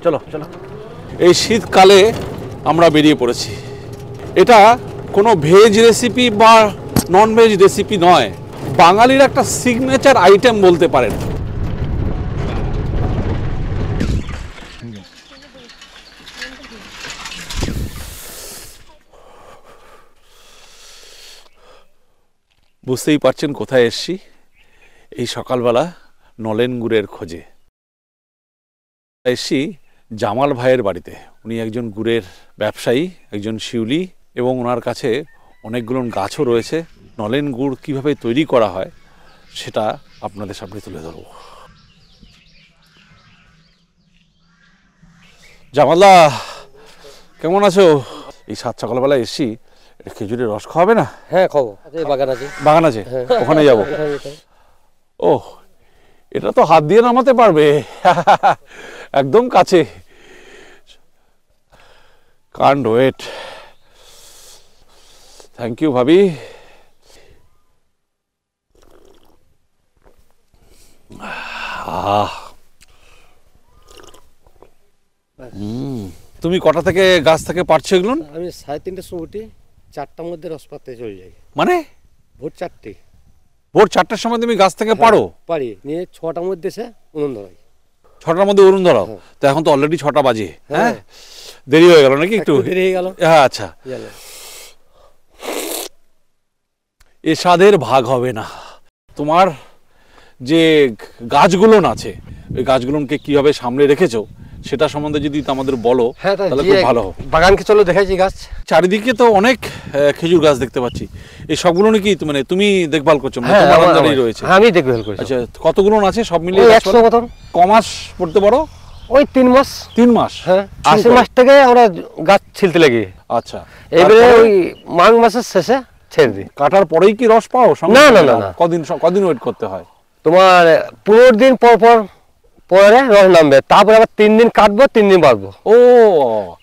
চলো চলো। এই শীতকালে আমরা বেরিয়ে পড়েছি। এটা কোনো ভেজ রেসিপি বা নন ভেজ রেসিপি নয়, বাঙালির একটা সিগনেচার আইটেম বলতে পারেন। বুঝতেই পারছেন কোথায় এসছি। এই সকালবেলা নলেন গুড়ের খোঁজে এসছি জামাল ভাইয়ের বাড়িতে। উনি একজন গুড়ের ব্যবসায়ী, একজন শিউলি, এবং ওনার কাছে অনেকগুলো গাছও রয়েছে। নলেন গুড় কীভাবে তৈরি করা হয় সেটা আপনাদের সামনে তুলে ধরব। জামালদা, কেমন আছো? এই সাত সকালবেলা এসছি, খেজুরের রস খাওয়াবে না? হ্যাঁ খাবো, বাগান আছে। বাগান আছে, ওখানে যাবো। ও, এটা তো হাত দিয়ে নামাতে পারবে, একদম কাছে। Can't wait. থ্যাংক ইউ ভাবি। তুমি কটা থেকে গাছ থেকে পারছো এগুলো? আমি 3:30টার সময় উঠি, 4টার মধ্যে রস পাড়তে চলে যাই। মানে ভোর 4টে? ভোর 4টার সময় তুমি গাছ থেকে পারো? পারি, নিয়ে 6টার মধ্যে এসে উনুন ধরাই। 6টার মধ্যে উনুন ধরাও? তো এখন তো অলরেডি 6টা বাজে। হ্যাঁ, দেরি হয়ে গেল নাকি? একটু দেরি হয়ে গেল। হ্যাঁ, আচ্ছা। এ স্বাদের ভাগ হবে না। তোমার যে গাছগুলো আছে, ওই গাছগুলোকে কিভাবে সামনে রেখেছো সেটা সম্বন্ধে যদি আমাদের বলো তাহলে খুব ভালো হবে। বাগানকে চলো দেখাইছি গাছ। চারিদিকে তো অনেক খেজুর গাছ দেখতে পাচ্ছি। এই সবগুলো নাকি মানে তুমি দেখভাল করছো? রয়েছে? আমি দেখভাল করছি। আচ্ছা, কতগুলো আছে সব মিলিয়ে? 100 মতন। ক মাস পড়তে পারো? ওই 3 মাস। 3 মাস? হ্যাঁ, 80 মাস থেকে আমরা গাছ ছিলতে লাগি। আচ্ছা, এবারে ওই মাঘ মাসের শেষে ছেড়ে দিই। কাটার পরেই কি রস পাও? না না না, কদিন ওয়েট করতে হয়? তোমার 15 দিন পরে রস নামবে, তারপরে আবার 3 দিন কাটবো, 3 দিন বাড়বো। ও,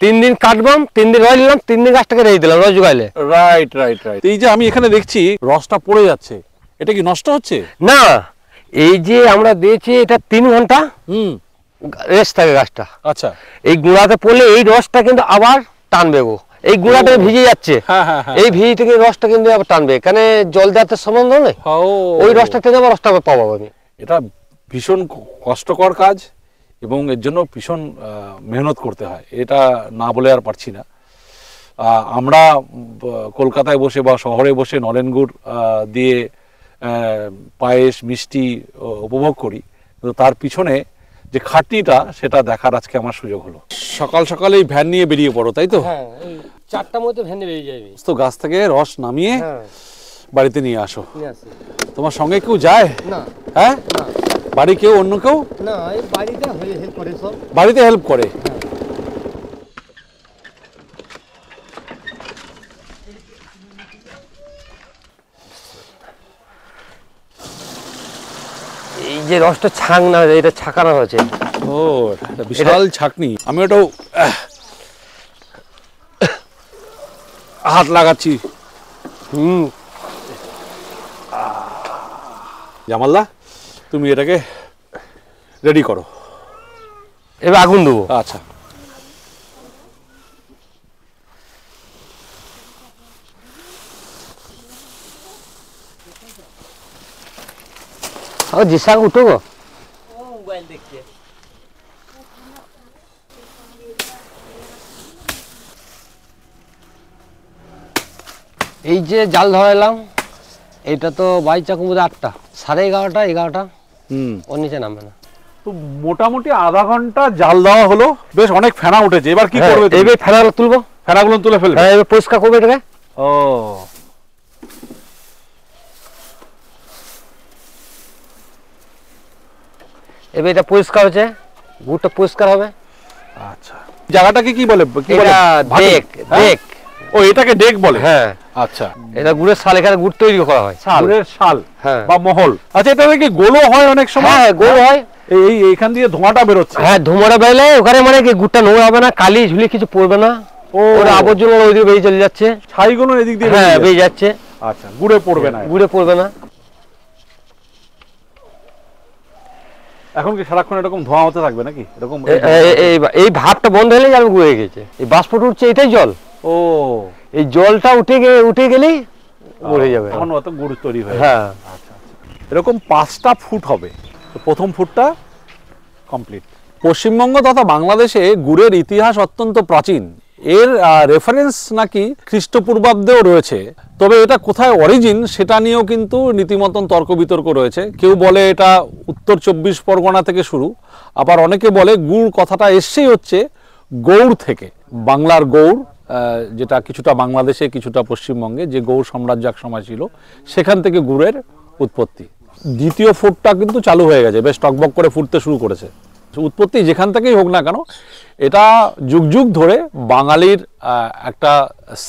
3 দিন কাটবাম, 3 দিন রস নিলাম, 3 দিন গাছটাকে রেখে দিলাম রস জোগাইলে। Right right right. এই যে আমি এখানে দেখছি রসটা পড়ে যাচ্ছে, এটা কি নষ্ট হচ্ছে? না, এই যে আমরা দিয়েছি এটা 3 ঘন্টা রেস্ট থাকে গাছটা। আচ্ছা, এই গুঁড়াতে পড়লে এই রসটা কিন্তু আবার টানবে গো। এই গুঁড়াটা ভিজে যাচ্ছে, এই ভিজে থেকে রসটা কিন্তু আবার টানবে, এখানে জল দেওয়ার সম্বন্ধ নেই। ওই রসটা থেকে আবার রসটা পাবো আমি। এটা ভীষণ কষ্টকর কাজ এবং এর জন্য ভীষণ মেহনত করতে হয়, এটা না বলে আর পারছি না। আমরা কলকাতায় বসে বা শহরে বসে নলেন গুড় দিয়ে পায়েস মিষ্টি উপভোগ করি, কিন্তু তার পিছনে যে খাটনিটা সেটা দেখার আজকে আমার সুযোগ হলো। সকাল সকাল এই ভ্যান নিয়ে বেরিয়ে পড়ো, তাই তো? হ্যাঁ, 4টার মধ্যে ভ্যানে বেরিয়ে যাবে। তো গাছ থেকে রস নামিয়ে বাড়িতে নিয়ে আসো। তোমার সঙ্গে কেউ যায়? না। হ্যাঁ, বাড়ি কেউ, অন্য কেউ? না, এই বাড়িতে হেল্প করে সব। বাড়িতে হেল্প করে? এই যে রসটা ছাঁক না, এটা ছাকানো হয়েছে। ও, এটা বিশাল ছাকনি। আমি ওটাও হাত লাগাচ্ছি। জামালদা, তুমি এটাকে রেডি করো। এবার আগুন দেবো। আচ্ছা, जिसा उठो गो मोबाइल देखिए। এই যে জাল ধরাইলাম, এটা তো 22 চাকু মধ্যে 8টা, 11:30, 11টা। ওর নিচে নামবে না। তো মোটামুটি আধা ঘন্টা জাল দেওয়া হলো, বেশ অনেক ফেনা উঠেছে। এবার কি করবে? এবার ফেনাগুলো তুলবো। ফেনাগুলো তুলে ফেলবে? হ্যাঁ, এবার পরিষ্কার করবে এটাকে। ও, এবার এটা পরিষ্কার হচ্ছে, গুড়টা পরিষ্কার হবে। আচ্ছা, জায়গাটাকে কি বলে? এটা ডেক। ডেক। ও, এটাকে ডেক বলে? হ্যাঁ। আচ্ছা, এটা গুড়ের শাল, এখানে গুড় তৈরি করা হয়। গুড়ের শাল হ্যাঁ, বা মহল। আচ্ছা, এটা কি গোলও হয় অনেক সময়? হ্যাঁ, গোল হয়। এই এইখান দিয়ে ধোঁয়াটা বেরোচ্ছে? হ্যাঁ, ধোঁয়াটা বেরোলে ওখানে মানে কি গুড়টা নোংরা হবে না, কালি ঝুলি কিছু পড়বে না। ওর আবর্জনা ওইদিকে বেরিয়ে চলে যাচ্ছে, ছাইগুলো এদিক দিয়ে বেরিয়ে যাচ্ছে। আচ্ছা, গুড়ে পড়বে না? গুড়ে পড়বে না। এখন কি সারাক্ষণ এরকম ধোঁয়া হতে থাকবে নাকি এরকম? এই ভাবটা বন্ধ হলে যাবে গুঁড়ো হয়ে গেছে। এই বাষ্পটা উঠছে, এটাই জল। ও, এই জলটা উঠে গেলেই গুঁড়ো হয়ে যাবে, তখন অত গুড় তৈরি হয়ে হ্যাঁ। আচ্ছা, এরকম 5টা ফুট হবে, তো প্রথম ফুটটা কমপ্লিট। পশ্চিমবঙ্গ তথা বাংলাদেশে গুড়ের ইতিহাস অত্যন্ত প্রাচীন। এর রেফারেন্স নাকি খ্রিস্টপূর্বাব্দেও রয়েছে, তবে এটা কোথায় অরিজিন সেটা নিয়েও কিন্তু রীতিমতন তর্ক বিতর্ক রয়েছে। কেউ বলে এটা উত্তর 24 পরগনা থেকে শুরু, আবার অনেকে বলে গুড় কথাটা এসছেই হচ্ছে গৌড় থেকে। বাংলার গৌড়, যেটা কিছুটা বাংলাদেশে কিছুটা পশ্চিমবঙ্গে, যে গৌড় সাম্রাজ্য এক সময় ছিল, সেখান থেকে গুড়ের উৎপত্তি। দ্বিতীয় ফুটটা কিন্তু চালু হয়ে গেছে, বেশ টকবক করে ফুটতে শুরু করেছে। উৎপত্তি যেখান থেকেই হোক না কেন, এটা যুগ যুগ ধরে বাঙালির একটা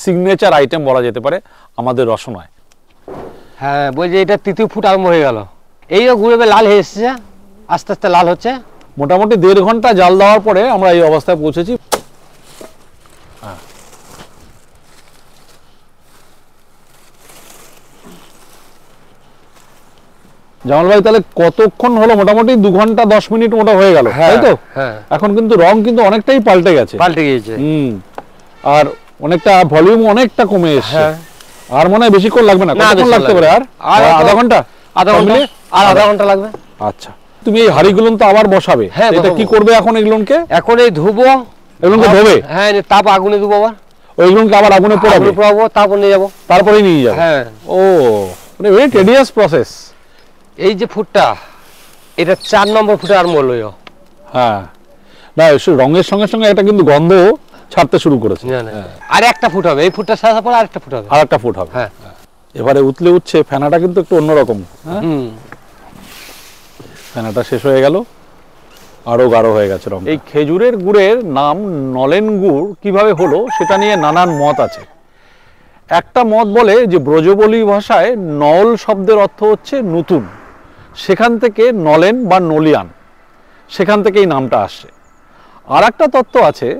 সিগনেচার আইটেম বলা যেতে পারে আমাদের রসনায়। হ্যাঁ, বলছি এটা তৃতীয় ফুট আরম্ভ হয়ে গেল। এইও গুড়ে লাল হয়ে এসছে, আস্তে আস্তে লাল হচ্ছে। মোটামুটি 1.5 ঘন্টা জাল দেওয়ার পরে আমরা এই অবস্থায় পৌঁছেছি। জামাল ভাই, তাহলে কতক্ষণ হলো? মোটামুটি 2 ঘন্টা 10 মিনিট মোটা হয়ে গেল, তাই তো? হ্যাঁ, এখন কিন্তু রং কিন্তু অনেকটাই পাল্টে গেছে। আর অনেকটা ভলিউম অনেকটা কমে এসেছে। আর মনে হয় বেশিক্ষণ লাগবে না, কতক্ষণ লাগতে পারে? আর আধা ঘন্টা? আর আধা ঘন্টা লাগবে। আচ্ছা, তুমি এই হাঁড়িগুলো তো আবার বসাবে, এটা কি করবে এখন? এগুলোকে এখন এই ধুবো, এগুলোকে ধোবে? হ্যাঁ, তাপ আগুনে দেবো, আবার ওইগুলোকে আবার আগুনে পোড়াবো, তারপর নিয়ে যাবো, তারপরে নিয়ে যাবো। হ্যাঁ। ও, মানে ভেরি টেডিয়াস প্রসেস। এই যে ফুটটা, এটা 4 নম্বর ফুটে আরম্ভ হলো। হ্যাঁ, না রঙের সঙ্গে সঙ্গে এটা কিন্তু গন্ধ ছাড়তে শুরু করেছে। আর একটা ফুট হবে, এই ফুটটা সাজার পর আরেকটা ফুট হবে, আরেকটা ফুট হবে। হ্যাঁ, এবারে উতলে উঠছে, ফেনাটা কিন্তু একটু অন্যরকম। ফেনাটা শেষ হয়ে গেল, আরো গাঢ় হয়ে গেছে রং। এই খেজুরের গুড়ের নাম নলেন গুড় কিভাবে হলো সেটা নিয়ে নানান মত আছে। একটা মত বলে যে ব্রজবলি ভাষায় নল শব্দের অর্থ হচ্ছে নতুন, সেখান থেকে নলেন বা নলিয়ান, সেখান থেকে এই নামটা আসছে। আর একটা তত্ত্ব আছে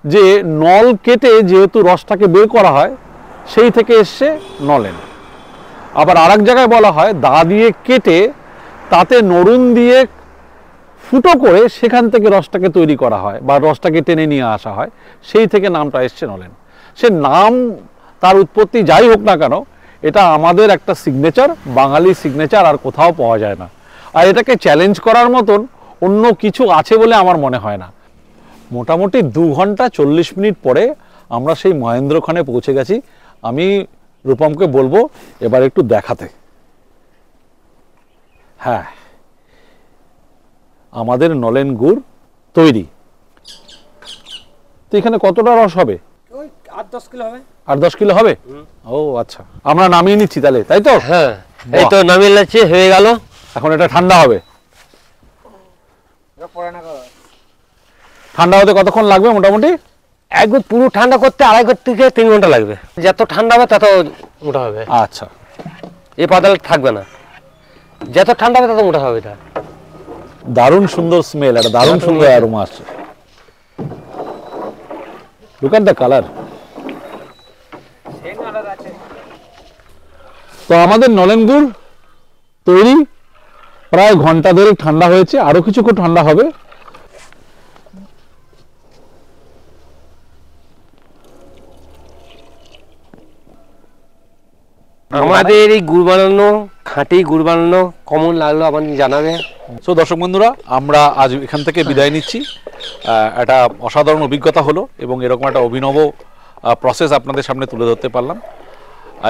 যে নল কেটে যেহেতু রসটাকে বের করা হয়, সেই থেকে এসছে নলেন। আবার আর এক জায়গায় বলা হয় দা দিয়ে কেটে তাতে নরুন দিয়ে ফুটো করে সেখান থেকে রসটাকে তৈরি করা হয় বা রসটাকে টেনে নিয়ে আসা হয়, সেই থেকে নামটা এসছে নলেন। সে নাম, তার উৎপত্তি যাই হোক না কেন, এটা আমাদের একটা সিগনেচার, বাঙালি সিগনেচার, আর কোথাও পাওয়া যায় না। আর এটাকে চ্যালেঞ্জ করার মতন অন্য কিছু আছে বলে আমার মনে হয় না। মোটামুটি 2 ঘন্টা 40 মিনিট পরে আমরা সেই মহেন্দ্রক্ষণে পৌঁছে গেছি। আমি রূপমকে বলবো এবার একটু দেখাতে। হ্যাঁ, আমাদের নলেন গুড় তৈরি। তো এখানে কতটা রস হবে? 8-10 কিলো হবে। 8-10 কিলো হবে? ও আচ্ছা, আমরা নামিয়ে নিচ্ছি তাহলে, তাই তো? হ্যাঁ, এই তো নামিয়ে নিচ্ছি, হয়ে গেল। এখন এটা ঠান্ডা হবে। ঠান্ডা হতে কতক্ষণ লাগবে মোটামুটি? একদম পুরো ঠান্ডা করতে 2.5 থেকে 3 ঘন্টা লাগবে। যত ঠান্ডা হবে তত মোটা হবে। আচ্ছা, এই পাতাল থাকবে না, যত ঠান্ডা হবে তত মোটা হবে। এটা দারুণ সুন্দর স্মেল, এটা দারুণ সুন্দর অ্যারোমা আসছে। Look at the colour. তো আমাদের নলেন গুড় তৈরি, প্রায় ঘন্টা 2.5 ঠান্ডা হয়েছে, আরো কিছুক্ষণ ঠান্ডা হবে। আমাদের এই গুড় বানানো, খাঁটি গুড় বানানো কেমন লাগলো আমাদের জানাবে। সো দর্শক বন্ধুরা, আমরা আজ এখান থেকে বিদায় নিচ্ছি। একটা অসাধারণ অভিজ্ঞতা হলো এবং এরকম একটা অভিনব প্রসেস আপনাদের সামনে তুলে ধরতে পারলাম।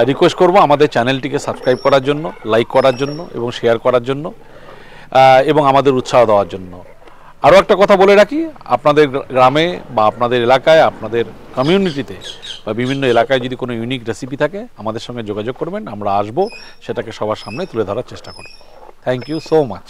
রিকোয়েস্ট করব আমাদের চ্যানেলটিকে সাবস্ক্রাইব করার জন্য, লাইক করার জন্য এবং শেয়ার করার জন্য, এবং আমাদের উৎসাহ দেওয়ার জন্য। আরও একটা কথা বলে রাখি, আপনাদের গ্রামে বা আপনাদের এলাকায়, আপনাদের কমিউনিটিতে বা বিভিন্ন এলাকায় যদি কোনো ইউনিক রেসিপি থাকে, আমাদের সঙ্গে যোগাযোগ করবেন, আমরা আসবো, সেটাকে সবার সামনে তুলে ধরার চেষ্টা করব। Thank you so much.